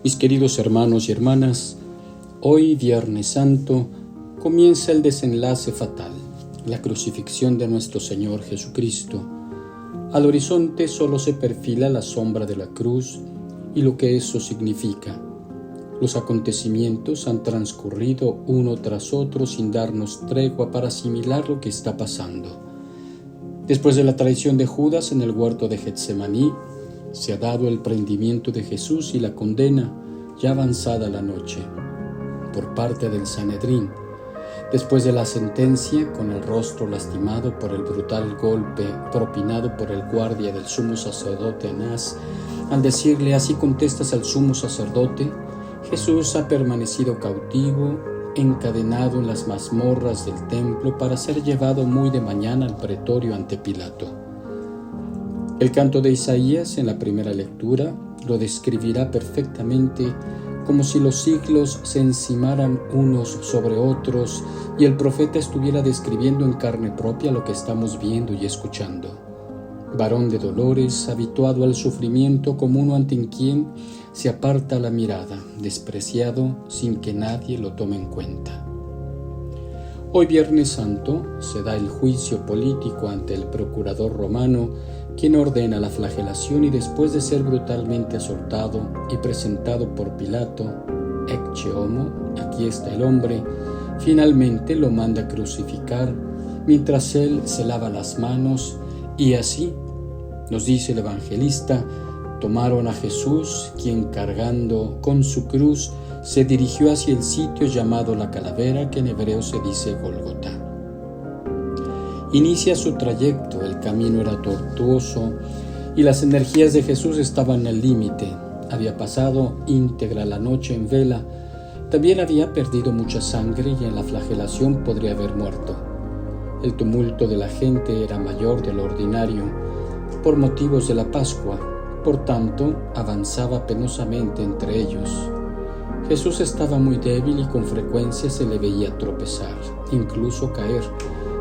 Mis queridos hermanos y hermanas, hoy Viernes Santo comienza el desenlace fatal, la crucifixión de nuestro Señor Jesucristo. Al horizonte solo se perfila la sombra de la cruz y lo que eso significa. Los acontecimientos han transcurrido uno tras otro sin darnos tregua para asimilar lo que está pasando. Después de la traición de Judas en el huerto de Getsemaní, se ha dado el prendimiento de Jesús y la condena, ya avanzada la noche, por parte del Sanedrín. Después de la sentencia, con el rostro lastimado por el brutal golpe propinado por el guardia del sumo sacerdote Anás, al decirle: así contestas al sumo sacerdote, Jesús ha permanecido cautivo, encadenado en las mazmorras del templo para ser llevado muy de mañana al pretorio ante Pilato. El canto de Isaías en la primera lectura lo describirá perfectamente, como si los siglos se encimaran unos sobre otros y el profeta estuviera describiendo en carne propia lo que estamos viendo y escuchando. Varón de dolores, habituado al sufrimiento, como uno ante quien se aparta la mirada, despreciado sin que nadie lo tome en cuenta. Hoy Viernes Santo se da el juicio político ante el procurador romano, quien ordena la flagelación y después de ser brutalmente azotado y presentado por Pilato, ecce homo, aquí está el hombre, finalmente lo manda crucificar mientras él se lava las manos y así, nos dice el evangelista, tomaron a Jesús, quien cargando con su cruz se dirigió hacia el sitio llamado la Calavera, que en hebreo se dice Gólgota. Inicia su trayecto, el camino era tortuoso y las energías de Jesús estaban al límite. Había pasado íntegra la noche en vela, también había perdido mucha sangre y en la flagelación podría haber muerto. El tumulto de la gente era mayor de lo ordinario por motivos de la Pascua, por tanto avanzaba penosamente entre ellos. Jesús estaba muy débil y con frecuencia se le veía tropezar, incluso caer.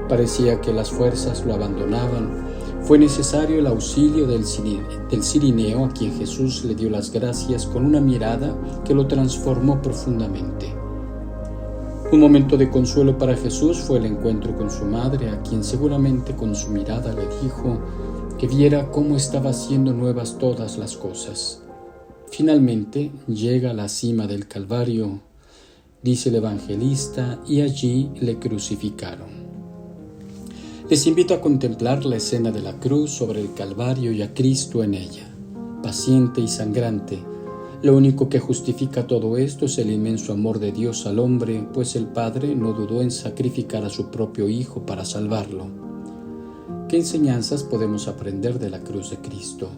Parecía que las fuerzas lo abandonaban. Fue necesario el auxilio del Cirineo, a quien Jesús le dio las gracias con una mirada que lo transformó profundamente. Un momento de consuelo para Jesús fue el encuentro con su madre, a quien seguramente con su mirada le dijo que viera cómo estaba haciendo nuevas todas las cosas. Finalmente llega a la cima del Calvario, dice el evangelista, y allí le crucificaron. Les invito a contemplar la escena de la cruz sobre el Calvario y a Cristo en ella, paciente y sangrante. Lo único que justifica todo esto es el inmenso amor de Dios al hombre, pues el Padre no dudó en sacrificar a su propio Hijo para salvarlo. ¿Qué enseñanzas podemos aprender de la cruz de Cristo?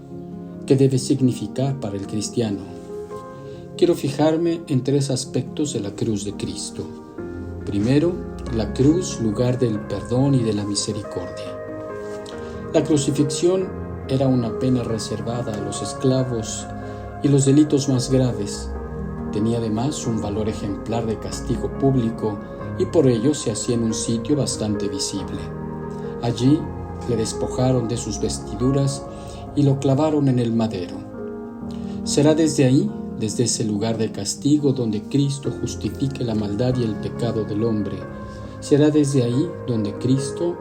¿Qué debe significar para el cristiano? Quiero fijarme en tres aspectos de la cruz de Cristo. Primero, la cruz, lugar del perdón y de la misericordia. La crucifixión era una pena reservada a los esclavos y los delitos más graves. Tenía además un valor ejemplar de castigo público y por ello se hacía en un sitio bastante visible. Allí le despojaron de sus vestiduras y lo clavaron en el madero. Será desde ahí, desde ese lugar de castigo, donde Cristo justifique la maldad y el pecado del hombre. Será desde ahí donde Cristo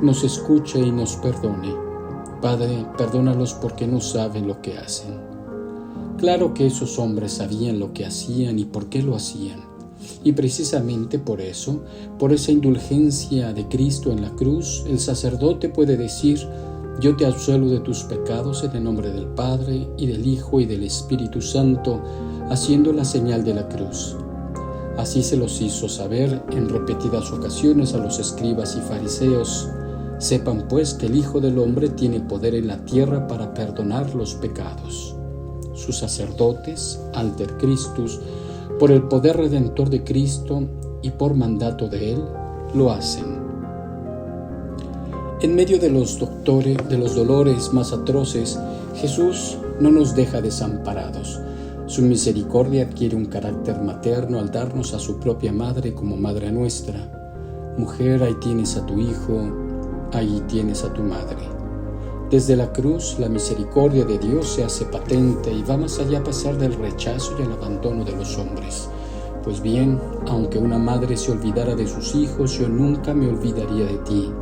nos escuche y nos perdone. Padre, perdónalos porque no saben lo que hacen. Claro que esos hombres sabían lo que hacían y por qué lo hacían. Y precisamente por eso, por esa indulgencia de Cristo en la cruz, el sacerdote puede decir: yo te absuelvo de tus pecados en el nombre del Padre, y del Hijo, y del Espíritu Santo, haciendo la señal de la cruz. Así se los hizo saber en repetidas ocasiones a los escribas y fariseos. Sepan pues que el Hijo del Hombre tiene poder en la tierra para perdonar los pecados. Sus sacerdotes, alter Christus, por el poder redentor de Cristo y por mandato de Él, lo hacen. En medio de los dolores más atroces, Jesús no nos deja desamparados. Su misericordia adquiere un carácter materno al darnos a su propia madre como madre nuestra. Mujer, ahí tienes a tu hijo, ahí tienes a tu madre. Desde la cruz, la misericordia de Dios se hace patente y va más allá a pesar del rechazo y el abandono de los hombres. Pues bien, aunque una madre se olvidara de sus hijos, yo nunca me olvidaría de ti.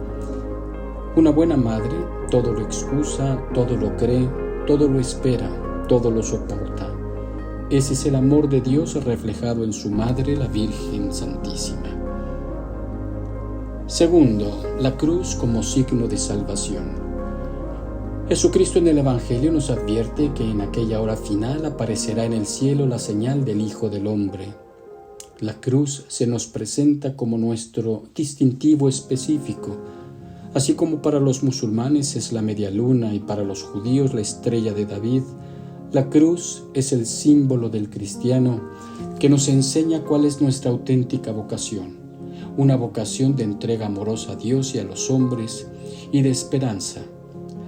Una buena madre todo lo excusa, todo lo cree, todo lo espera, todo lo soporta. Ese es el amor de Dios reflejado en su Madre, la Virgen Santísima. Segundo, la cruz como signo de salvación. Jesucristo en el Evangelio nos advierte que en aquella hora final aparecerá en el cielo la señal del Hijo del Hombre. La cruz se nos presenta como nuestro distintivo específico, así como para los musulmanes es la media luna y para los judíos la estrella de David. La cruz es el símbolo del cristiano que nos enseña cuál es nuestra auténtica vocación, una vocación de entrega amorosa a Dios y a los hombres y de esperanza.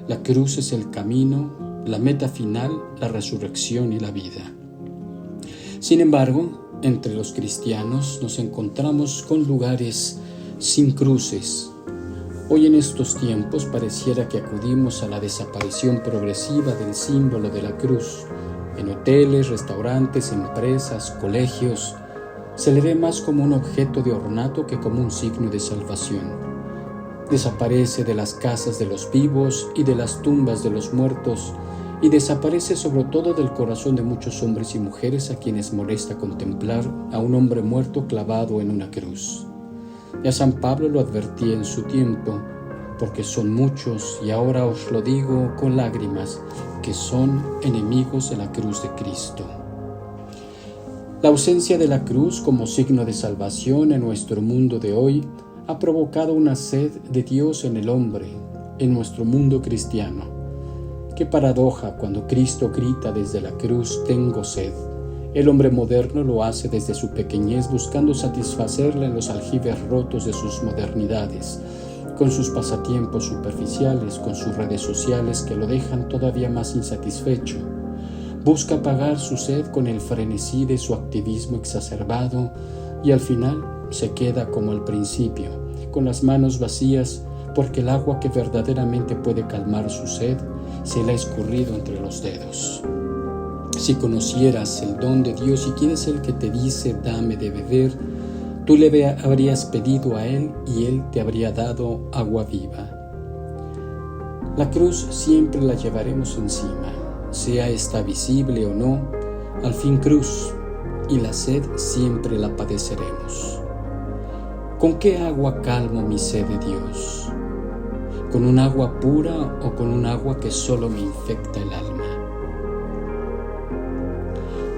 La cruz es el camino, la meta final, la resurrección y la vida. Sin embargo, entre los cristianos nos encontramos con lugares sin cruces. Hoy en estos tiempos pareciera que acudimos a la desaparición progresiva del símbolo de la cruz. En hoteles, restaurantes, empresas, colegios, se le ve más como un objeto de ornato que como un signo de salvación. Desaparece de las casas de los vivos y de las tumbas de los muertos, y desaparece sobre todo del corazón de muchos hombres y mujeres a quienes molesta contemplar a un hombre muerto clavado en una cruz. Ya San Pablo lo advertía en su tiempo, porque son muchos, y ahora os lo digo con lágrimas, que son enemigos de la cruz de Cristo. La ausencia de la cruz como signo de salvación en nuestro mundo de hoy ha provocado una sed de Dios en el hombre, en nuestro mundo cristiano. Qué paradoja cuando Cristo grita desde la cruz, tengo sed. El hombre moderno lo hace desde su pequeñez buscando satisfacerla en los aljibes rotos de sus modernidades, con sus pasatiempos superficiales, con sus redes sociales que lo dejan todavía más insatisfecho. Busca apagar su sed con el frenesí de su activismo exacerbado y al final se queda como al principio, con las manos vacías porque el agua que verdaderamente puede calmar su sed se le ha escurrido entre los dedos. Si conocieras el don de Dios y quién es el que te dice dame de beber, tú le habrías pedido a Él y Él te habría dado agua viva. La cruz siempre la llevaremos encima, sea esta visible o no, al fin cruz, y la sed siempre la padeceremos. ¿Con qué agua calmo mi sed de Dios? ¿Con un agua pura o con un agua que solo me infecta el alma?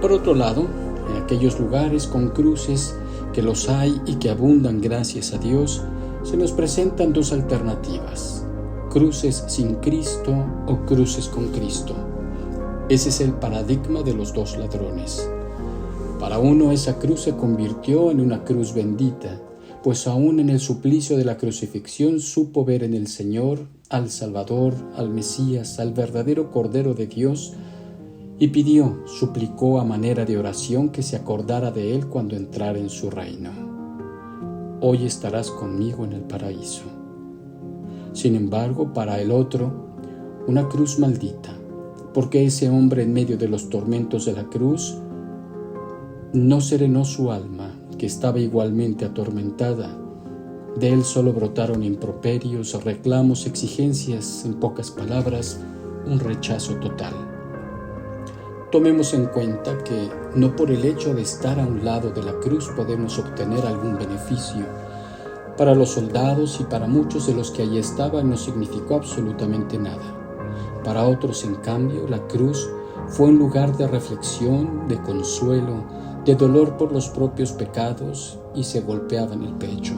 Por otro lado, en aquellos lugares con cruces, que los hay y que abundan gracias a Dios, se nos presentan dos alternativas: cruces sin Cristo o cruces con Cristo. Ese es el paradigma de los dos ladrones. Para uno esa cruz se convirtió en una cruz bendita, pues aún en el suplicio de la crucifixión supo ver en el Señor al Salvador, al Mesías, al verdadero Cordero de Dios, y pidió, suplicó a manera de oración que se acordara de él cuando entrara en su reino. Hoy estarás conmigo en el paraíso. Sin embargo, para el otro, una cruz maldita, porque ese hombre en medio de los tormentos de la cruz no serenó su alma, que estaba igualmente atormentada. De él solo brotaron improperios, reclamos, exigencias, en pocas palabras, un rechazo total. Tomemos en cuenta que no por el hecho de estar a un lado de la cruz podemos obtener algún beneficio. Para los soldados y para muchos de los que allí estaban no significó absolutamente nada. Para otros, en cambio, la cruz fue un lugar de reflexión, de consuelo, de dolor por los propios pecados, y se golpeaban el pecho.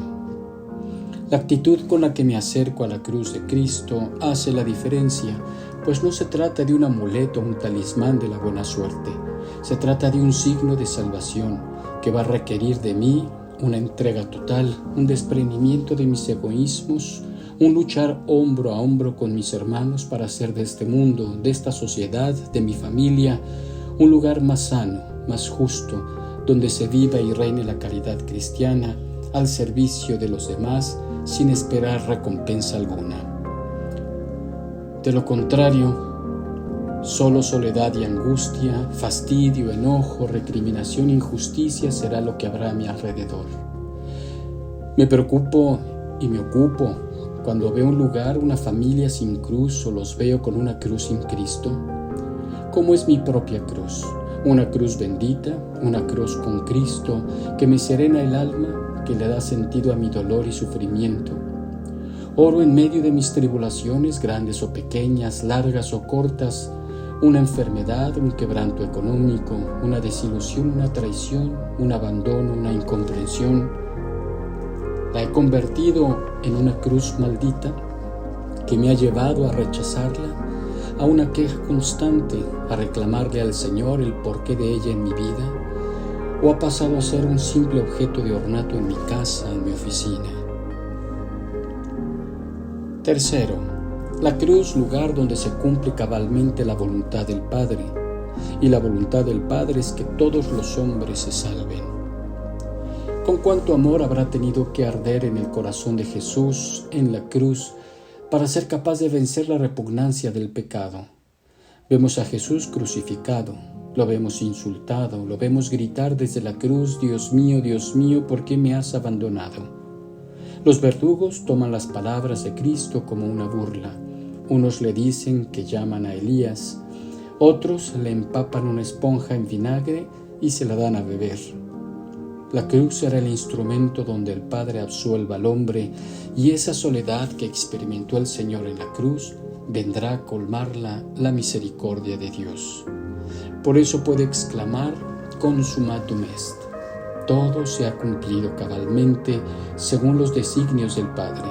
La actitud con la que me acerco a la cruz de Cristo hace la diferencia, pues no se trata de un amuleto o un talismán de la buena suerte. Se trata de un signo de salvación que va a requerir de mí una entrega total, un desprendimiento de mis egoísmos, un luchar hombro a hombro con mis hermanos para hacer de este mundo, de esta sociedad, de mi familia, un lugar más sano, más justo, donde se viva y reine la caridad cristiana al servicio de los demás sin esperar recompensa alguna. De lo contrario, solo soledad y angustia, fastidio, enojo, recriminación, injusticia será lo que habrá a mi alrededor. Me preocupo y me ocupo cuando veo un lugar, una familia sin cruz o los veo con una cruz sin Cristo. ¿Cómo es mi propia cruz? Una cruz bendita, una cruz con Cristo que me serena el alma, que le da sentido a mi dolor y sufrimiento. Oro en medio de mis tribulaciones, grandes o pequeñas, largas o cortas, una enfermedad, un quebranto económico, una desilusión, una traición, un abandono, una incomprensión. La he convertido en una cruz maldita que me ha llevado a rechazarla, a una queja constante, a reclamarle al Señor el porqué de ella en mi vida, o ha pasado a ser un simple objeto de ornato en mi casa, en mi oficina. Tercero, la cruz, lugar donde se cumple cabalmente la voluntad del Padre, y la voluntad del Padre es que todos los hombres se salven. Con cuánto amor habrá tenido que arder en el corazón de Jesús en la cruz para ser capaz de vencer la repugnancia del pecado. Vemos a Jesús crucificado, lo vemos insultado, lo vemos gritar desde la cruz: Dios mío, ¿por qué me has abandonado? Los verdugos toman las palabras de Cristo como una burla. Unos le dicen que llaman a Elías, otros le empapan una esponja en vinagre y se la dan a beber. La cruz será el instrumento donde el Padre absuelva al hombre, y esa soledad que experimentó el Señor en la cruz vendrá a colmarla la misericordia de Dios. Por eso puede exclamar: Consumatum est. Todo se ha cumplido cabalmente según los designios del Padre.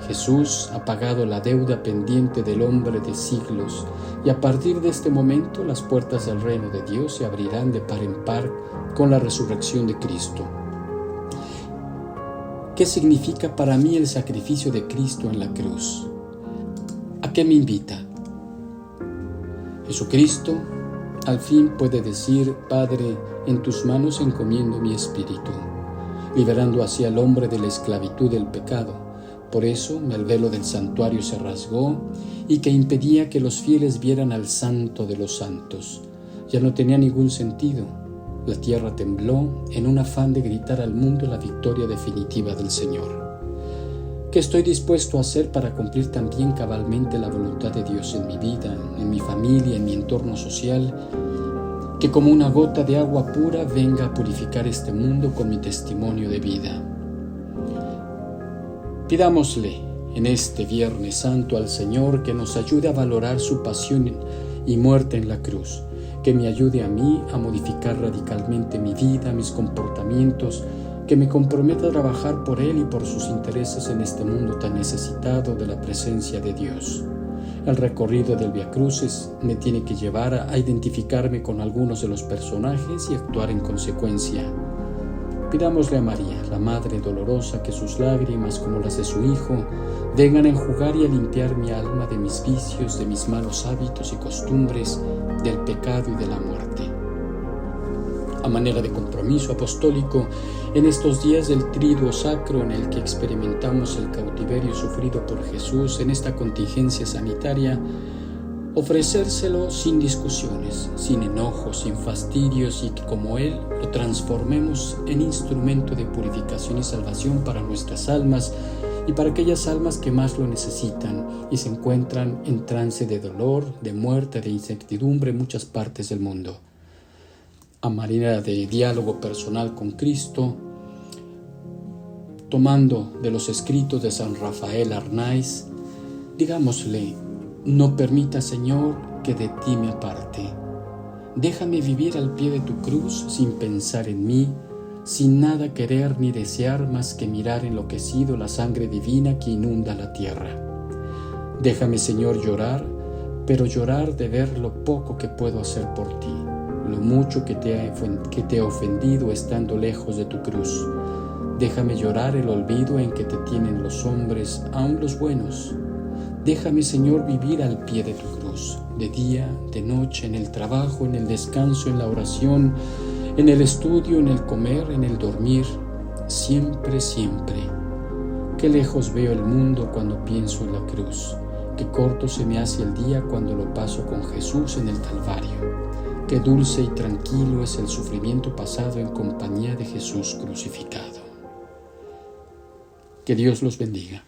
Jesús ha pagado la deuda pendiente del hombre de siglos, y a partir de este momento las puertas del reino de Dios se abrirán de par en par con la resurrección de Cristo. ¿Qué significa para mí el sacrificio de Cristo en la cruz? ¿A qué me invita? Jesucristo al fin puede decir: Padre, en tus manos encomiendo mi espíritu, liberando así al hombre de la esclavitud del pecado. Por eso el velo del santuario se rasgó, y que impedía que los fieles vieran al Santo de los Santos ya no tenía ningún sentido. La tierra tembló en un afán de gritar al mundo la victoria definitiva del Señor. ¿Qué estoy dispuesto a hacer para cumplir también cabalmente la voluntad de Dios en mi vida, en mi familia, en mi entorno social? Que como una gota de agua pura venga a purificar este mundo con mi testimonio de vida. Pidámosle en este Viernes Santo al Señor que nos ayude a valorar su pasión y muerte en la cruz, que me ayude a mí a modificar radicalmente mi vida, mis comportamientos, que me comprometa a trabajar por Él y por sus intereses en este mundo tan necesitado de la presencia de Dios. El recorrido del Vía Crucis me tiene que llevar a identificarme con algunos de los personajes y actuar en consecuencia. Pidámosle a María, la Madre dolorosa, que sus lágrimas, como las de su Hijo, vengan a enjugar y a limpiar mi alma de mis vicios, de mis malos hábitos y costumbres, del pecado y de la muerte. A manera de compromiso apostólico, en estos días del Triduo Sacro en el que experimentamos el cautiverio sufrido por Jesús en esta contingencia sanitaria, ofrecérselo sin discusiones, sin enojos, sin fastidios, y que como Él lo transformemos en instrumento de purificación y salvación para nuestras almas y para aquellas almas que más lo necesitan y se encuentran en trance de dolor, de muerte, de incertidumbre en muchas partes del mundo. A manera de diálogo personal con Cristo, tomando de los escritos de San Rafael Arnaiz, digámosle: no permita, Señor, que de ti me aparte. Déjame vivir al pie de tu cruz sin pensar en mí, sin nada querer ni desear más que mirar enloquecido la sangre divina que inunda la tierra. Déjame, Señor, llorar, pero llorar de ver lo poco que puedo hacer por ti, lo mucho que te he ofendido estando lejos de tu cruz. Déjame llorar el olvido en que te tienen los hombres, aun los buenos. Déjame, Señor, vivir al pie de tu cruz, de día, de noche, en el trabajo, en el descanso, en la oración, en el estudio, en el comer, en el dormir, siempre, siempre. Qué lejos veo el mundo cuando pienso en la cruz. Qué corto se me hace el día cuando lo paso con Jesús en el Calvario. Qué dulce y tranquilo es el sufrimiento pasado en compañía de Jesús crucificado. Que Dios los bendiga.